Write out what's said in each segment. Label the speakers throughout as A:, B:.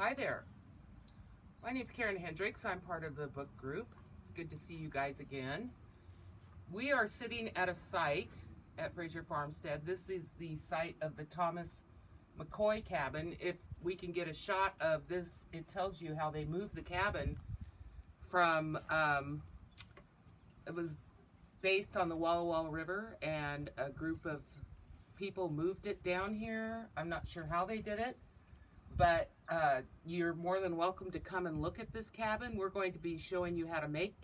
A: Hi there. My name's Karen Hendricks. I'm part of the book group. It's good to see you guys again. We are sitting at a site at Frazier Farmstead. This is the site of the Thomas McCoy cabin. If we can get a shot of this, it tells you how they moved the cabin from, it was based on the Walla Walla River, and a group of people moved it down here. I'm not sure how they did it, but you're more than welcome to come and look at this cabin. We're going to be showing you how to make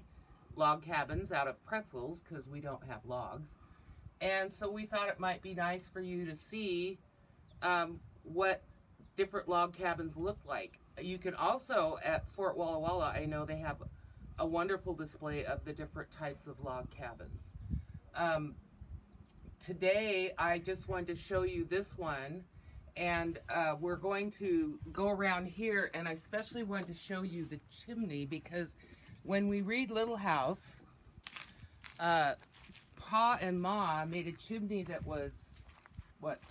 A: log cabins out of pretzels because we don't have logs. And so we thought it might be nice for you to see what different log cabins look like. You can also, at Fort Walla Walla, I know they have a wonderful display of the different types of log cabins. Today, I just wanted to show you this one, and we're going to go around here, and I especially wanted to show you the chimney because when we read Little House, Pa and Ma made a chimney that was,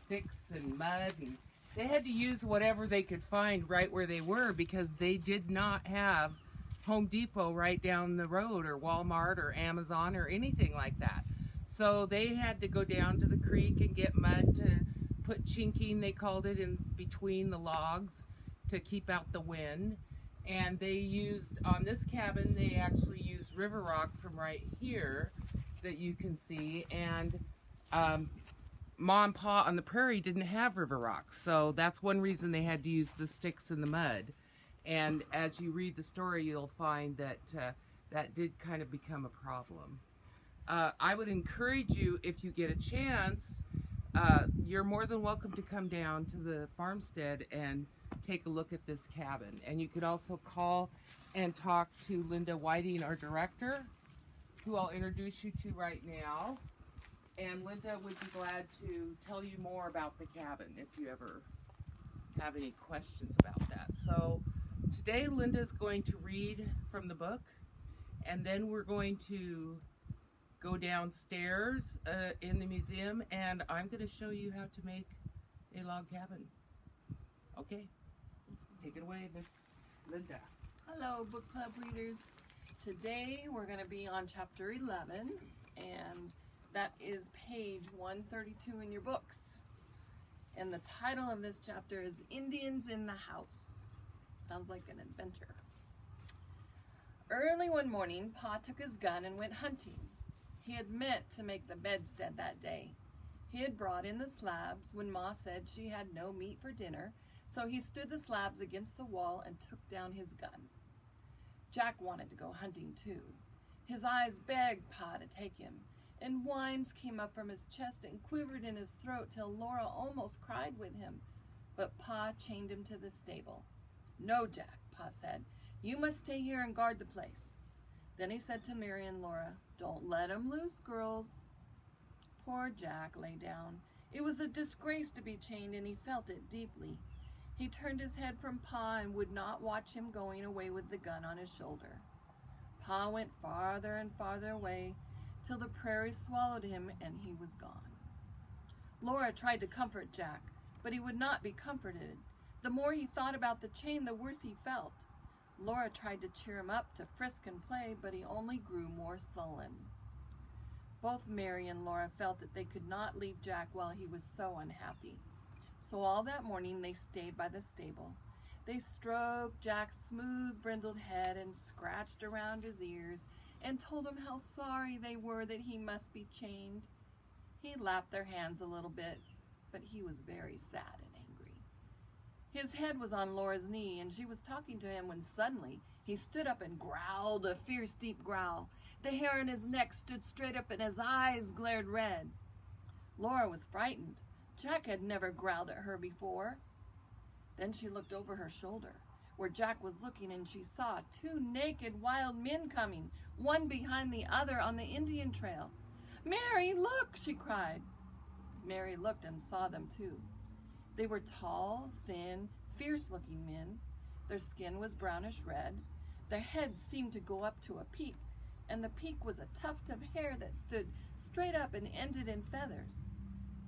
A: sticks and mud, and they had to use whatever they could find right where they were because they did not have Home Depot right down the road, or Walmart or Amazon or anything like that. So they had to go down to the creek and get mud to put chinking, they called it, in between the logs to keep out the wind. And they used, on this cabin, they actually used river rock from right here that you can see. And Ma and Pa on the Prairie didn't have river rock. So that's one reason they had to use the sticks and the mud. And as you read the story, you'll find that that did kind of become a problem. I would encourage you, if you get a chance, you're more than welcome to come down to the farmstead and take a look at this cabin. And you could also call and talk to Linda Whiting, our director, who I'll introduce you to right now. And Linda would be glad to tell you more about the cabin if you ever have any questions about that. So today Linda's going to read from the book, and then we're going to go downstairs in the museum, and I'm going to show you how to make a log cabin. Okay, take it away, Miss Linda.
B: Hello, book club readers. Today we're going to be on chapter 11, and that is page 132 in your books. And the title of this chapter is Indians in the House. Sounds like an adventure. Early one morning, Pa took his gun and went hunting. He had meant to make the bedstead that day. He had brought in the slabs when Ma said she had no meat for dinner, so he stood the slabs against the wall and took down his gun. Jack wanted to go hunting too. His eyes begged Pa to take him, and whines came up from his chest and quivered in his throat till Laura almost cried with him, but Pa chained him to the stable. "No, Jack," Pa said. "You must stay here and guard the place." Then he said to Mary and Laura, "Don't let him loose, girls." Poor Jack lay down. It was a disgrace to be chained, and he felt it deeply. He turned his head from Pa and would not watch him going away with the gun on his shoulder. Pa went farther and farther away till the prairie swallowed him and he was gone. Laura tried to comfort Jack, but he would not be comforted. The more he thought about the chain, the worse he felt. Laura tried to cheer him up to frisk and play, but he only grew more sullen. Both Mary and Laura felt that they could not leave Jack while he was so unhappy. So all that morning they stayed by the stable. They stroked Jack's smooth, brindled head and scratched around his ears and told him how sorry they were that he must be chained. He lapped their hands a little bit, but he was very sad and angry. His head was on Laura's knee, and she was talking to him when suddenly he stood up and growled a fierce, deep growl. The hair on his neck stood straight up and his eyes glared red. Laura was frightened. Jack had never growled at her before. Then she looked over her shoulder, where Jack was looking, and she saw two naked wild men coming, one behind the other on the Indian trail. "Mary, look!" she cried. Mary looked and saw them too. They were tall, thin, fierce-looking men. Their skin was brownish red. Their heads seemed to go up to a peak, and the peak was a tuft of hair that stood straight up and ended in feathers.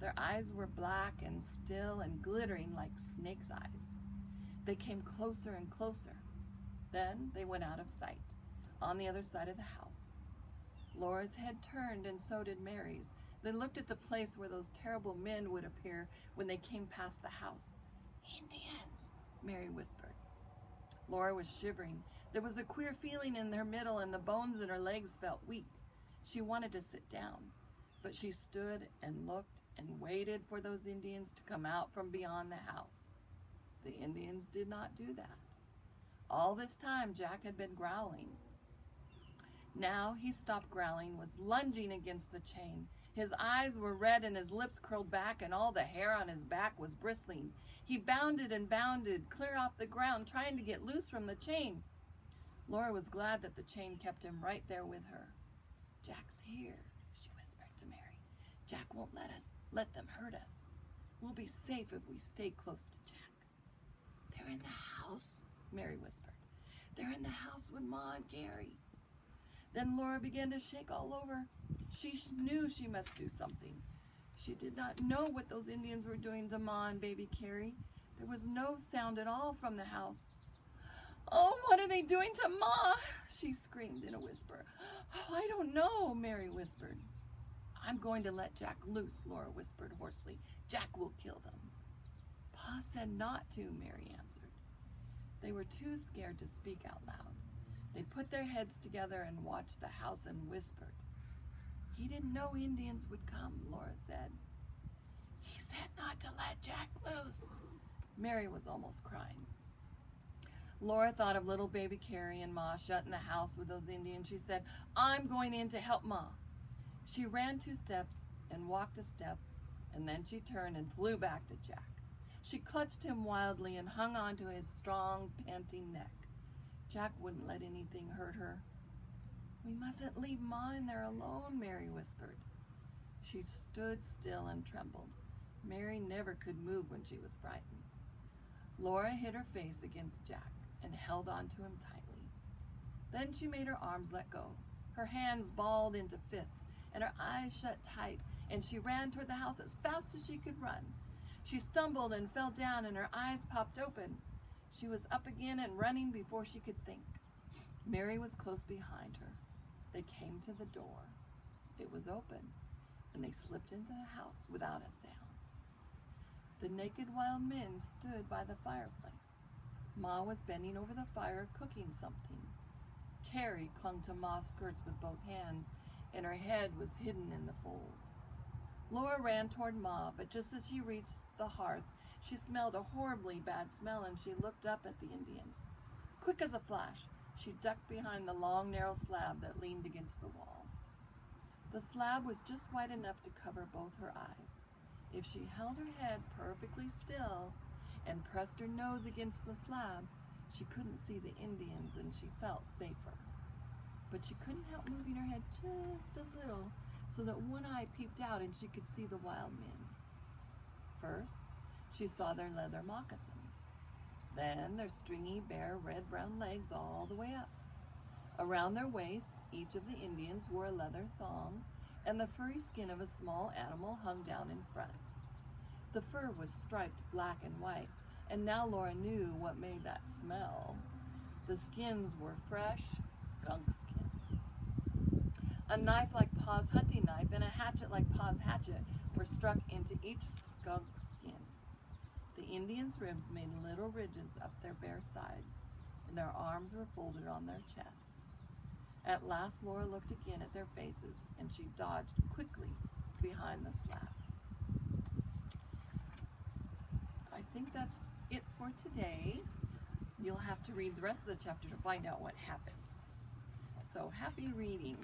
B: Their eyes were black and still and glittering like snakes' eyes. They came closer and closer. Then they went out of sight, on the other side of the house. Laura's head turned, and so did Mary's. They looked at the place where those terrible men would appear when they came past the house. "Indians," Mary whispered. Laura was shivering. There was a queer feeling in her middle, and the bones in her legs felt weak. She wanted to sit down, but she stood and looked and waited for those Indians to come out from beyond the house. The Indians did not do that. All this time, Jack had been growling. Now he stopped growling, was lunging against the chain. His eyes were red and his lips curled back, and all the hair on his back was bristling. He bounded and bounded clear off the ground, trying to get loose from the chain. Laura was glad that the chain kept him right there with her. "Jack's here," she whispered to Mary. "Jack won't let them hurt us. We'll be safe if we stay close to Jack." "They're in the house," Mary whispered. "They're in the house with Ma and Gary." Then Laura began to shake all over. She knew she must do something. She did not know what those Indians were doing to Ma and baby Carrie. There was no sound at all from the house. "Oh, what are they doing to Ma?" she screamed in a whisper. "Oh, I don't know," Mary whispered. "I'm going to let Jack loose," Laura whispered hoarsely. "Jack will kill them." "Pa said not to," Mary answered. They were too scared to speak out loud. They put their heads together and watched the house and whispered. "He didn't know Indians would come," Laura said. "He said not to let Jack loose." Mary was almost crying. Laura thought of little baby Carrie and Ma shut in the house with those Indians. She said, "I'm going in to help Ma." She ran 2 steps and walked a step, and then she turned and flew back to Jack. She clutched him wildly and hung onto his strong, panting neck. Jack wouldn't let anything hurt her. "We mustn't leave Ma in there alone," Mary whispered. She stood still and trembled. Mary never could move when she was frightened. Laura hid her face against Jack and held on to him tightly. Then she made her arms let go. Her hands balled into fists and her eyes shut tight, and she ran toward the house as fast as she could run. She stumbled and fell down, and her eyes popped open. She was up again and running before she could think. Mary was close behind her. They came to the door. It was open, and they slipped into the house without a sound. The naked wild men stood by the fireplace. Ma was bending over the fire cooking something. Carrie clung to Ma's skirts with both hands, and her head was hidden in the folds. Laura ran toward Ma, but just as she reached the hearth, she smelled a horribly bad smell, and she looked up at the Indians. Quick as a flash, she ducked behind the long, narrow slab that leaned against the wall. The slab was just wide enough to cover both her eyes. If she held her head perfectly still and pressed her nose against the slab, she couldn't see the Indians, and she felt safer. But she couldn't help moving her head just a little so that one eye peeped out and she could see the wild men. First, she saw their leather moccasins. Then their stringy, bare, red-brown legs all the way up. Around their waists, each of the Indians wore a leather thong, and the furry skin of a small animal hung down in front. The fur was striped black and white, and now Laura knew what made that smell. The skins were fresh skunk skins. A knife like Pa's hunting knife and a hatchet like Pa's hatchet were struck into each skunk skin. The Indians' ribs made little ridges up their bare sides, and their arms were folded on their chests. At last Laura looked again at their faces, and she dodged quickly behind the slab. I think that's it for today. You'll have to read the rest of the chapter to find out what happens. So happy reading.